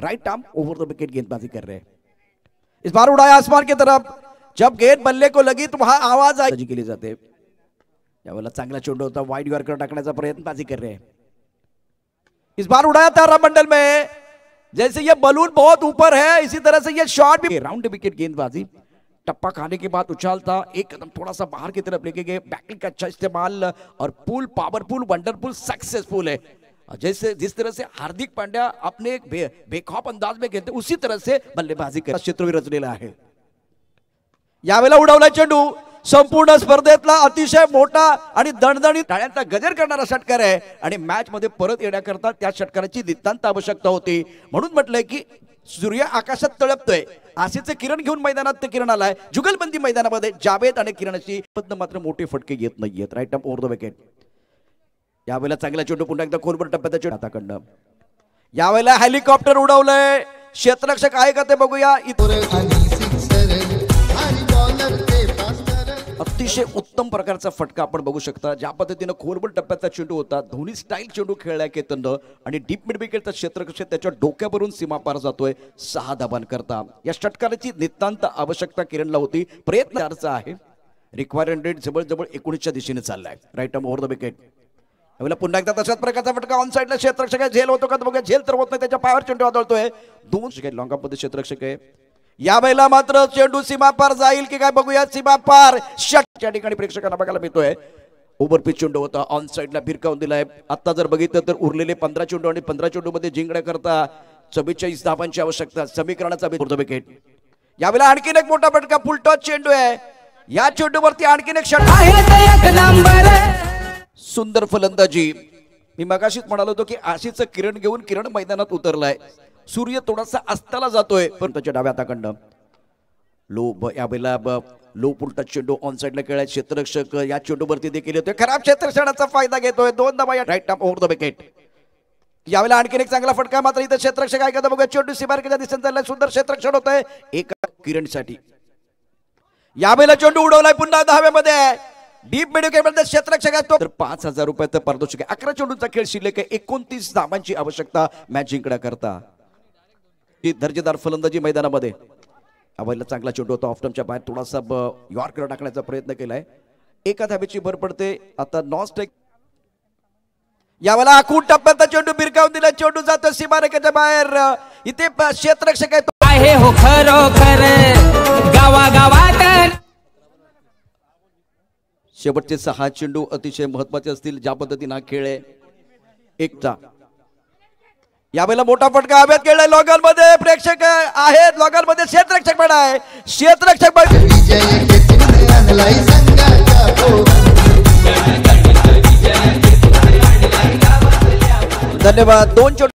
Right arm over the wicket गेंदबाजी कर रहे हैं। इस बार उड़ाया आसमान की तरफ, जब गेंद बल्ले को लगी तो वहां आवाज आई केली जाते। यावेळेला चांगला चेंडू होता, वाईड यॉर्कर टाकण्याचा प्रयत्नबाजी कर रहे हैं। इस बार उड़ाया तारामंडल में, जैसे ये बलून बहुत ऊपर है इसी तरह से ये शॉट भी। राउंड विकेट गेंदबाजी, टप्पा खाने के बाद उछाल था, एक कदम थोड़ा सा बाहर की तरफ लेके गए, बैकलिंग का अच्छा इस्तेमाल और पुल पावरफुल वंडरफुल सक्सेसफुल है। जैसे जिस तरह से हार्दिक पांड्या अपने एक बेखौफ अंदाज में खेळते उसी तरह से बल्लेबाजी कर क्षेत्र रचलेला आहे। यावेळेला उडवला चेंडू, संपूर्ण स्पर्धेतला अतिशय मोठा आणि दणदणीत टाळ्यांचा गजर करणारा षटकार आहे आणि मॅच मध्ये परत येण्याकरता त्या षटकाराची नितांत आवश्यकता होती। म्हणून म्हटलंय की सूर्य आकाशात तळपतोय, आशेचे किरण घेऊन मैदानात ते किरण आलाय। जुगलबंदी मैदानामध्ये जावेद आणि किरणची मात्र मोठे फटके येत नाहीयेत। Right arm over the wicket, यावेळेला चांगला चेंडू पुन्हा एकदा खोलवर टप्प्याचा चेंडू हाताकडनं। यावेळेला हेलिकॉप्टर उडवलंय, क्षेत्ररक्षक आहे का ते बघूया। अतिशय उत्तम प्रकारचा फटका आपण बघू शकता, ज्या पद्धतीने खोलवर टप्प्याचा चेंडू होता, धोनी स्टाईल चेंडू खेळलाय केतननं आणि डीप मिड विकेटचा क्षेत्ररक्षक त्याच्या डोक्यावरून सीमा पार जातोय 6 धाबां करता। या षटकाराची नितांत आवश्यकता किरणला होती, प्रयत्न अर्थ आहे। रिक्वायर्ड रेट जवळजवळ 19च्या दिशेने चाललाय। Right arm over the wicket, यावेळेला पुन्हा एकदा तशाच प्रकारचा फटका ऑन साइडला क्षेत्ररक्षक आहे, झेल होतो का बघूया, झेल तर होत नाही, त्याच्या पायावर चेंडू आदळतोय। 2 लॉंगामध्ये क्षेत्ररक्षक आहे, यावेळेला मात्र चेंडू सीमा पार जाईल की काय बघूया। सीमा पार षटच्या ठिकाणी प्रेक्षकांना बघायला मिळतोय। ओव्हर पिच चेंडू होता, ऑन साइडला भिरकावून दिलाय। आता जर बघितलं तर उरलेले 15 चेंडू आणि 15 चेंडू मध्ये जिंकण्याकरता 44 धाबांची आवश्यकता, समीकरणाचा विकेट। यावेळेला आणखीन एक मोठा फटका, फुल टॉस चेंडू आहे, या चेंडूवरती आणखीन एक षटकार। सुंदर फलंदाजी, मी मगाशीच म्हणालो होतो की आशेचं किरण घेऊन किरण मैदानात उतरलाय। सूर्य थोडासा अस्ताला जातोय, पण त्याच्या डाव्या हाताकडनं यावेळेला लो पुलटा चेंडू ऑन साइडला खेळाय। क्षेत्ररक्षक या चेंडूवरती देखील येतोय, खराब क्षेत्ररक्षणाचा फायदा घेतोय। 2 धावा, right arm over the wicket. यावेळेला आणखीन एक चांगला फटका, मात्र इथं क्षेत्ररक्षक आहे का बघूया। चेंडू सीमारेषेच्या दिशेने चाललाय, सुंदर क्षेत्ररक्षण होतंय एका किरणसाठी। यावेळेला चेंडू उडवलाय पुन्हा धाव्यामध्ये, डीप मिड विकेटमध्ये क्षेत्ररक्षक आहे तो 5000 रुपयाचं पारितोषिक आहे। 11 चेंडूंचा खेळ शिल्लक आहे, 29 धावांची आवश्यकता मॅच जिंकण्याकरता। दर्जेदार फलंदाजी मैदानामध्ये, यावेळेला चांगला चेंडू होता, ऑफ स्टंपच्या बाहेर थोडासा यॉर्कर टाकण्याचा प्रयत्न केलाय, एका धाब्याची भर पडते। आता नॉन स्ट्राइक, यावेळेला आखून टप्प्याचा चेंडू भिरकावून दिला, चेंडू जातो सीमारेषेच्या बाहेर। इथे क्षेत्ररक्षक आहे हो खरोखर गावागावात। शेवटचे 6 चेंडू अतिशय महत्वाचे असतील, ज्या पद्धतीने खेळ आहे एकचा। यावेळेला मोठा फटका हवेत खेळलाय, लॉगर मध्ये प्रेक्षक आहेत, लॉगर मध्ये क्षेत्ररक्षक पण आहे, क्षेत्ररक्षक धन्यवाद। 2